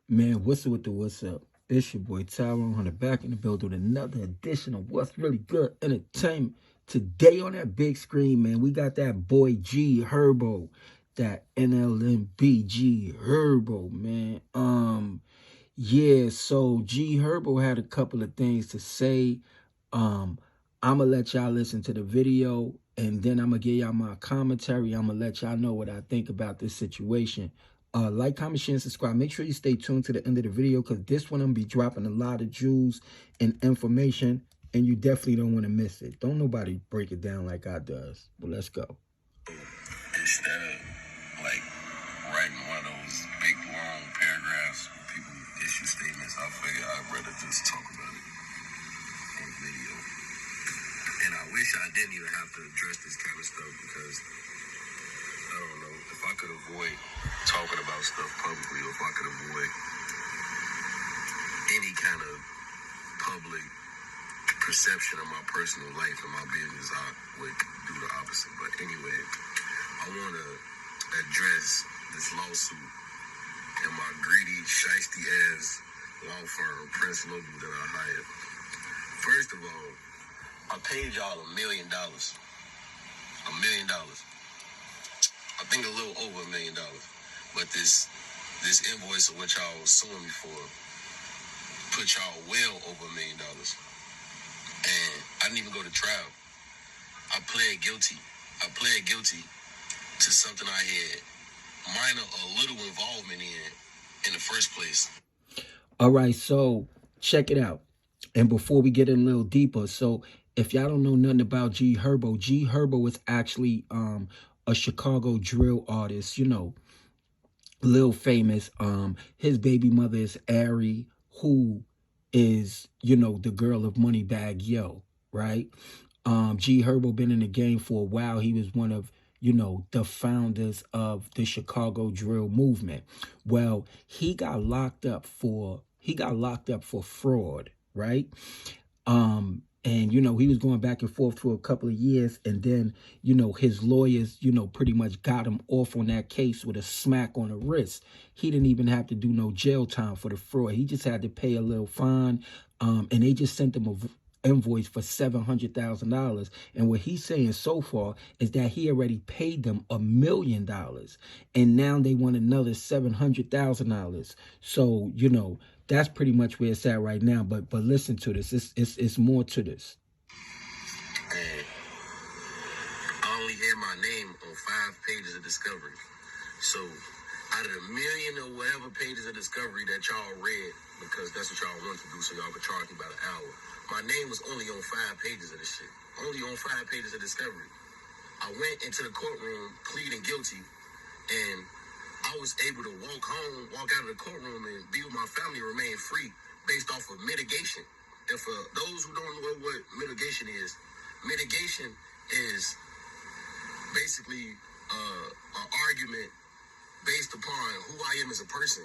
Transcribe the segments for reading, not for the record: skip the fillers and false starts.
Man, what's up with the what's up? It's your boy Tyrone Hunter back in the building with another edition of What's Really Good Entertainment. Today on that big screen, man, we got that boy G Herbo, that NLMBG Herbo, man. Yeah, so G Herbo had a couple of things to say. I'ma let y'all listen to the video and then I'm gonna give y'all my commentary. I'm gonna let y'all know what I think about this situation. Like, comment, share, and subscribe. Make sure you stay tuned to the end of the video because this one I'm gonna be dropping a lot of jewels and information, and you definitely don't want to miss it. Don't nobody break it down like I does. But let's go. Instead of like writing one of those big long paragraphs where people issue statements, I figured I'd rather just talk about it on video. And I wish I didn't even have to address this kind of stuff because I don't know if I could avoid talking about stuff publicly, or if I could avoid any kind of public perception of my personal life and my business, I would do the opposite. But anyway, I want to address this lawsuit and my greedy, shiesty ass law firm, Prince Local, that I hired. First of all, I paid y'all $1 million. $1 million. I think a little over $1 million. But this invoice of what y'all was suing me for put y'all well over $1 million. And I didn't even go to trial. I pled guilty. I pled guilty to something I had a little involvement in the first place. All right, so check it out. And before we get in a little deeper, so if y'all don't know nothing about G Herbo is actually a Chicago drill artist, you know, little famous. His baby mother is Ari, who is, you know, the girl of Moneybagg Yo, right? G Herbo been in the game for a while. He was one of, you know, the founders of the Chicago drill movement. Well, he got locked up for fraud, right? And, you know, he was going back and forth for a couple of years. And then, you know, his lawyers, you know, pretty much got him off on that case with a smack on the wrist. He didn't even have to do no jail time for the fraud. He just had to pay a little fine. And they just sent him an invoice for $700,000. And what he's saying so far is that he already paid them $1 million. And now they want another $700,000. So, you know, that's pretty much where it's at right now. But listen to this. It's more to this. And I only had my name on 5 pages of discovery. So out of the million or whatever pages of discovery that y'all read, because that's what y'all want to do, so y'all could charge me by the hour, my name was only on 5 pages of this shit. Only on 5 pages of discovery. I went into the courtroom pleading guilty, and I was able to walk out of the courtroom and be with my family and remain free based off of mitigation. And for those who don't know what mitigation is basically an argument based upon who I am as a person,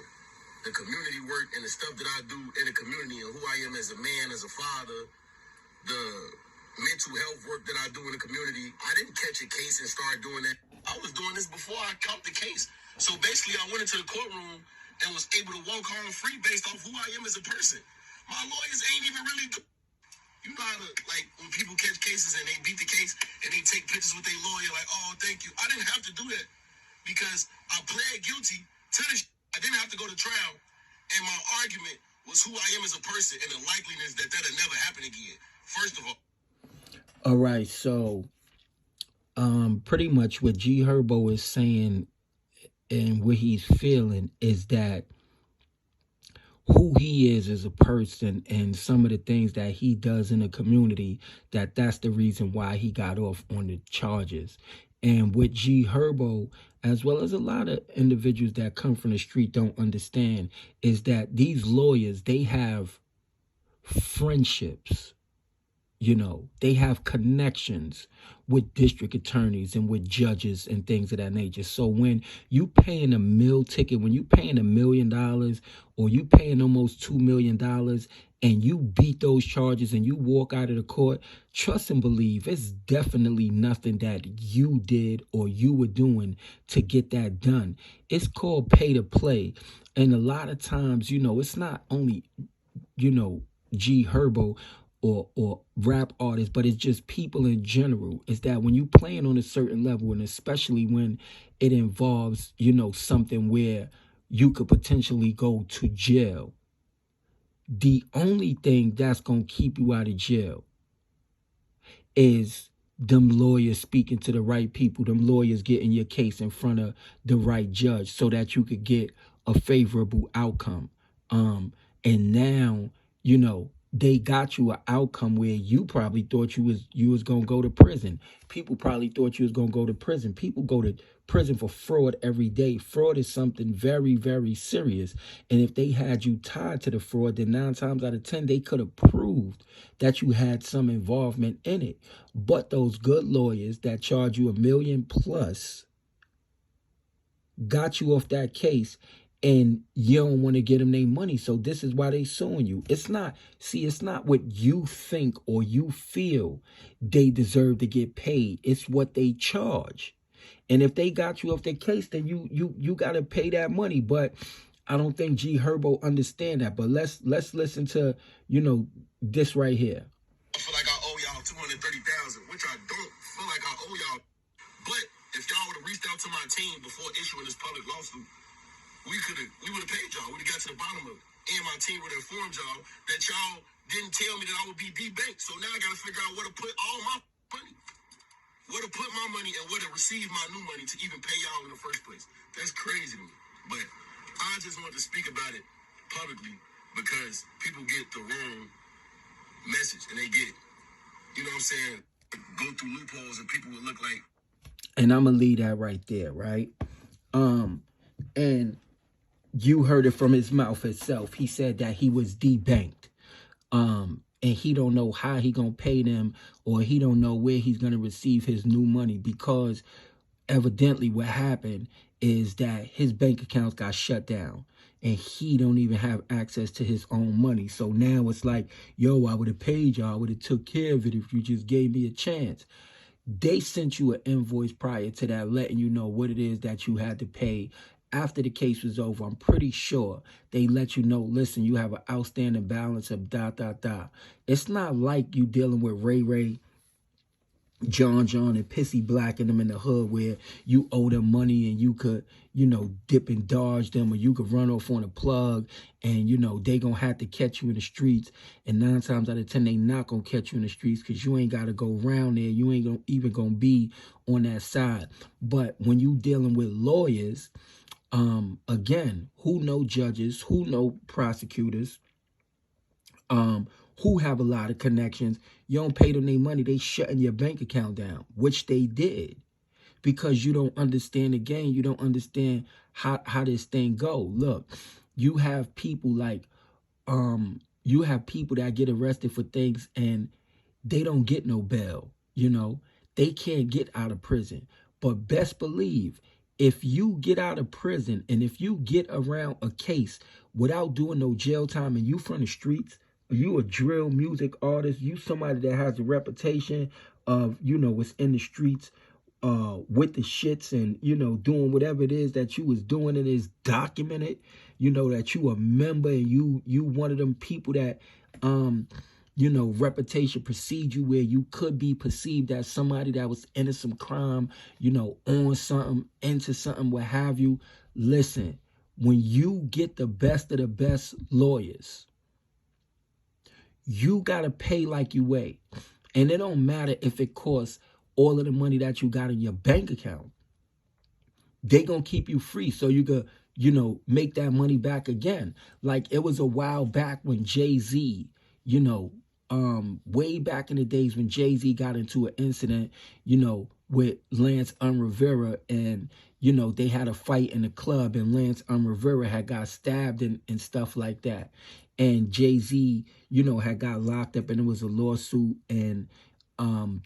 the community work and the stuff that I do in the community, and who I am as a man, as a father, the mental health work that I do in the community. I didn't catch a case and start doing that. I was doing this before I caught the case. So basically, I went into the courtroom and was able to walk home free based off who I am as a person. My lawyers ain't even really you know how to, like, when people catch cases and they beat the case and they take pictures with their lawyer, like, oh, thank you. I didn't have to do that because I pled guilty to this. I didn't have to go to trial. And my argument was who I am as a person and the likeliness that that'll never happen again. First of all. All right, so pretty much what G Herbo is saying and what he's feeling is that who he is as a person and some of the things that he does in the community, that's the reason why he got off on the charges. And what G Herbo, as well as a lot of individuals that come from the street don't understand, is that these lawyers, they have friendships. You know, they have connections with district attorneys and with judges and things of that nature. So when you paying a meal ticket, when you paying $1 million or you paying almost $2 million and you beat those charges and you walk out of the court, trust and believe it's definitely nothing that you did or you were doing to get that done. It's called pay to play. And a lot of times, you know, it's not only, you know, G Herbo or rap artists, but it's just people in general. Is that when you playing on a certain level, and especially when it involves, you know, something where you could potentially go to jail, the only thing that's gonna keep you out of jail is them lawyers speaking to the right people, them lawyers getting your case in front of the right judge so that you could get a favorable outcome. And now, you know, they got you an outcome where you probably thought you was gonna go to prison. People probably thought you was gonna go to prison. People go to prison for fraud every day. Fraud is something very, very serious. And if they had you tied to the fraud, then 9 times out of 10, they could have proved that you had some involvement in it. But those good lawyers that charge you $1 million plus got you off that case, and you don't want to get them their money. So this is why they suing you. It's not what you think or you feel they deserve to get paid. It's what they charge. And if they got you off their case, then you got to pay that money. But I don't think G Herbo understand that. But let's listen to, you know, this right here. I feel like I owe y'all $230,000, which I don't feel like I owe y'all. But if y'all would have reached out to my team before issuing this public lawsuit, we would have paid y'all. We would have got to the bottom of it. And my team would have informed y'all that y'all didn't tell me that I would be debanked. So now I got to figure out where to put all my money. Where to put my money and where to receive my new money to even pay y'all in the first place. That's crazy to me. But I just wanted to speak about it publicly because people get the wrong message and they get it. You know what I'm saying? Go through loopholes and people would look like. And I'm gonna leave that right there, right? And you heard it from his mouth itself. He said that he was debanked. And he don't know how he gonna pay them, or he don't know where he's gonna receive his new money, because evidently what happened is that his bank accounts got shut down and he don't even have access to his own money. So now it's like, yo, I would have paid y'all, I would have took care of it if you just gave me a chance. They sent you an invoice prior to that letting you know what it is that you had to pay. After the case was over, I'm pretty sure they let you know, listen, you have an outstanding balance of ... It's not like you dealing with Ray, John, and Pissy Black and them in the hood where you owe them money and you could, you know, dip and dodge them, or you could run off on a plug and, you know, they gonna have to catch you in the streets. And 9 times out of 10, they not gonna catch you in the streets because you ain't got to go around there. You ain't even gonna be on that side. But when you dealing with lawyers, again, who know judges, who know prosecutors, who have a lot of connections, you don't pay them their money, they shutting your bank account down, which they did, because you don't understand the game. You don't understand how this thing go. Look, you have people like, you have people that get arrested for things and they don't get no bail. You know, they can't get out of prison. But best believe, if you get out of prison and if you get around a case without doing no jail time and you from the streets, you a drill music artist, you somebody that has a reputation of, you know, what's in the streets, with the shits and, you know, doing whatever it is that you was doing and is documented, you know, that you a member and you one of them people that, you know, reputation precede you where you could be perceived as somebody that was into some crime, you know, on something, into something, what have you. Listen, when you get the best of the best lawyers, you got to pay like you weigh. And it don't matter if it costs all of the money that you got in your bank account. They going to keep you free so you could, you know, make that money back again. Like it was a while back when Jay-Z, you know, way back in the days when Jay-Z got into an incident, you know, with Lance Rivera, and you know, they had a fight in the club, and Lance Rivera had got stabbed and stuff like that. And Jay-Z, you know, had got locked up, and it was a lawsuit, and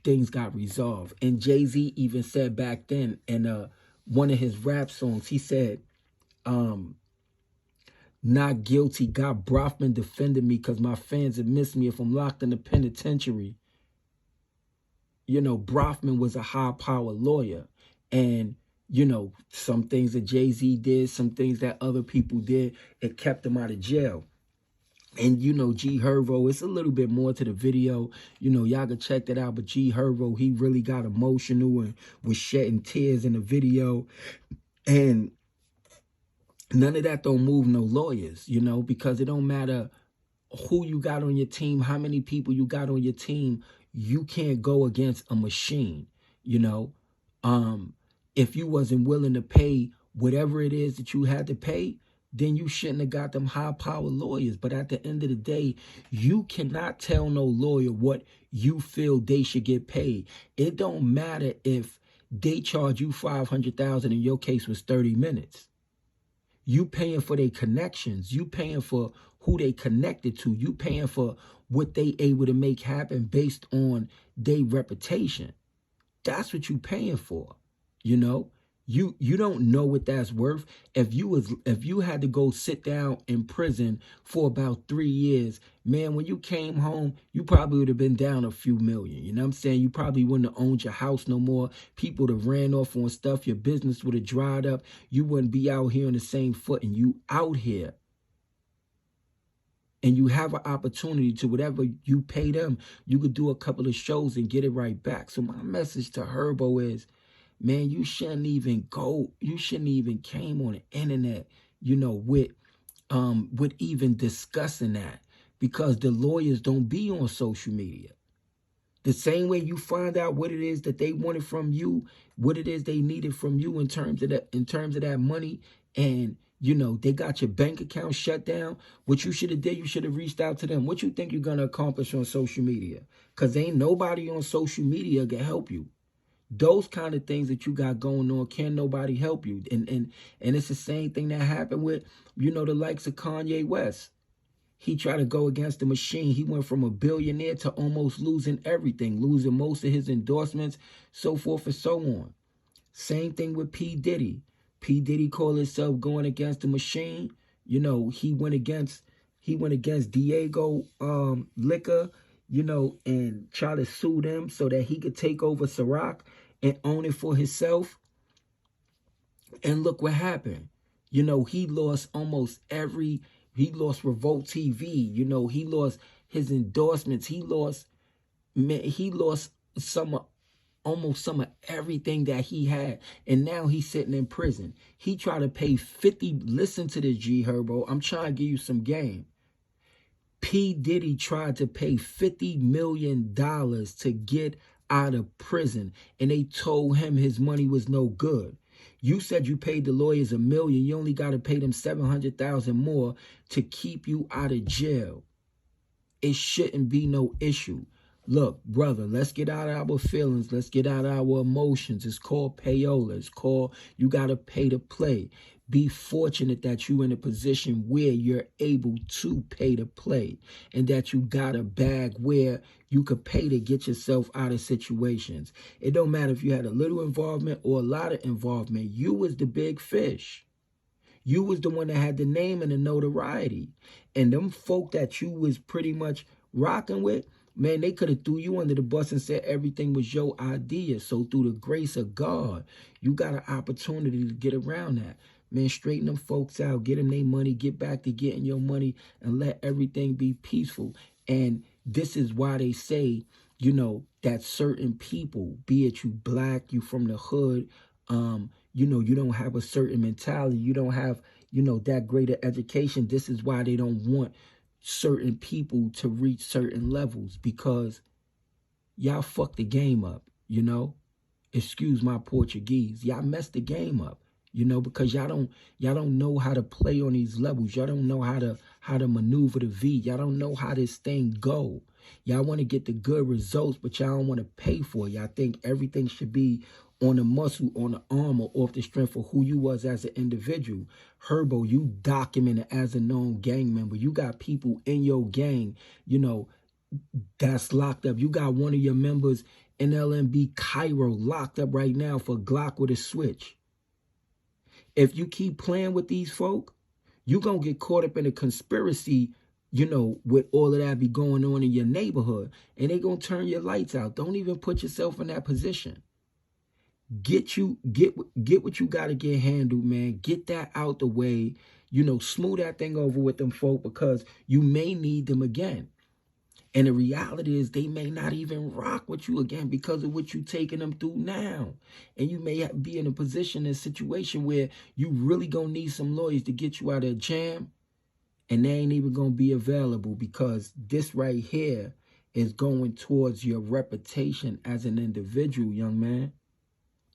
things got resolved. And Jay-Z even said back then in one of his rap songs, he said, not guilty, got Brofman defended me because my fans have missed me if I'm locked in the penitentiary. You know, Brofman was a high-power lawyer. And, you know, some things that Jay-Z did, some things that other people did, it kept him out of jail. And, you know, G Herbo, it's a little bit more to the video. You know, y'all can check that out. But G Herbo, he really got emotional and was shedding tears in the video. And none of that don't move no lawyers, you know, because it don't matter who you got on your team, how many people you got on your team. You can't go against a machine, you know. If you wasn't willing to pay whatever it is that you had to pay, then you shouldn't have got them high-power lawyers. But at the end of the day, you cannot tell no lawyer what you feel they should get paid. It don't matter if they charge you $500,000 and your case was 30 minutes. You paying for their connections. You paying for who they connected to. You paying for what they able to make happen based on their reputation. That's what you paying for. You know, you don't know what that's worth. If you had to go sit down in prison for about 3 years, man, when you came home, you probably would have been down a few million. You know what I'm saying? You probably wouldn't have owned your house no more. People would have ran off on stuff. Your business would have dried up. You wouldn't be out here on the same foot. And you out here. And you have an opportunity to whatever you pay them, you could do a couple of shows and get it right back. So my message to Herbo is, man, you shouldn't even came on the internet, you know, with even discussing that, because the lawyers don't be on social media. The same way you find out what it is that they wanted from you, what it is they needed from you in terms of that money, and you know, they got your bank account shut down. What you should have did, you should have reached out to them. What you think you're gonna accomplish on social media? Because ain't nobody on social media can help you. Those kind of things that you got going on, can nobody help you. And it's the same thing that happened with, you know, the likes of Kanye West. He tried to go against the machine. He went from a billionaire to almost losing everything, losing most of his endorsements, so forth and so on. Same thing with P. Diddy. P. Diddy called himself going against the machine. You know, he went against Diego Liquor, you know, and try to sue them so that he could take over Ciroc and own it for himself. And look what happened. You know, he lost he lost Revolt TV. You know, he lost his endorsements. He lost almost some of everything that he had. And now he's sitting in prison. He tried to pay 50, listen to this, G Herbo. I'm trying to give you some game. P. Diddy tried to pay $50 million to get out of prison, and they told him his money was no good. You said you paid the lawyers $1 million. You only got to pay them $700,000 more to keep you out of jail. It shouldn't be no issue. Look, brother, let's get out of our feelings. Let's get out of our emotions. It's called payola. It's called, you got to pay to play. Be fortunate that you're in a position where you're able to pay to play, and that you got a bag where you could pay to get yourself out of situations. It don't matter if you had a little involvement or a lot of involvement. You was the big fish. You was the one that had the name and the notoriety. And them folk that you was pretty much rocking with, man, they could have threw you under the bus and said everything was your idea. So through the grace of God, you got an opportunity to get around that. Man, straighten them folks out, get them their money, get back to getting your money, and let everything be peaceful. And this is why they say, you know, that certain people, be it you black, you from the hood, you know, you don't have a certain mentality, you don't have, you know, that greater education. This is why they don't want certain people to reach certain levels, because y'all fuck the game up, you know. Excuse my Portuguese. Y'all messed the game up. You know, because y'all don't know how to play on these levels. Y'all don't know how to maneuver the V. Y'all don't know how this thing go. Y'all want to get the good results, but y'all don't want to pay for it. Y'all think everything should be on the muscle, on the arm, or off the strength of who you was as an individual. Herbo, you documented as a known gang member. You got people in your gang, you know, that's locked up. You got one of your members in LMB Cairo locked up right now for Glock with a switch. If you keep playing with these folk, you're going to get caught up in a conspiracy, you know, with all of that be going on in your neighborhood. And they're going to turn your lights out. Don't even put yourself in that position. Get what you got to get handled, man. Get that out the way. You know, smooth that thing over with them folk, because you may need them again. And the reality is they may not even rock with you again because of what you're taking them through now. And you may be in a position, a situation where you really going to need some lawyers to get you out of a jam. And they ain't even going to be available, because this right here is going towards your reputation as an individual, young man.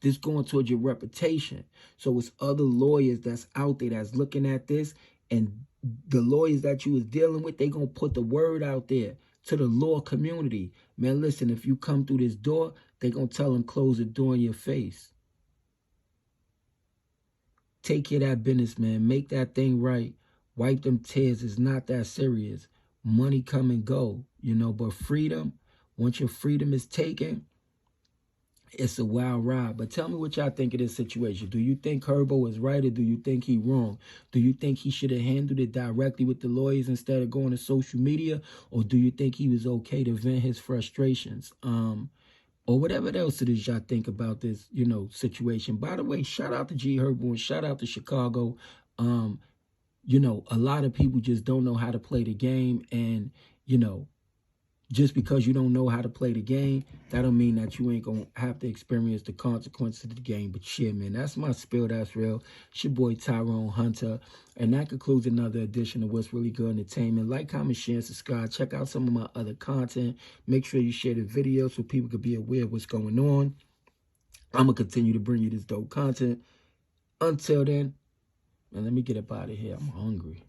This going towards your reputation. So it's other lawyers that's out there that's looking at this, and the lawyers that you was dealing with, they going to put the word out there to the law community. Man, listen, if you come through this door, they going to tell them close the door in your face. Take care of that business, man. Make that thing right. Wipe them tears. It's not that serious. Money come and go, you know, but freedom, once your freedom is taken, it's a wild ride. But tell me what y'all think of this situation. Do you think Herbo is right, or do you think he wrong? Do you think he should have handled it directly with the lawyers instead of going to social media? Or do you think he was okay to vent his frustrations? Or whatever else it is y'all think about this, you know, situation. By the way, shout out to G Herbo and shout out to Chicago. You know, a lot of people just don't know how to play the game, and, you know, just because you don't know how to play the game, that don't mean that you ain't going to have to experience the consequences of the game. But shit, man, that's my spill. That's real. It's your boy, Tyrone Hunter. And that concludes another edition of What's Really Good Entertainment. Like, comment, share, and subscribe. Check out some of my other content. Make sure you share the video so people can be aware of what's going on. I'm going to continue to bring you this dope content. Until then, man, let me get up out of here. I'm hungry.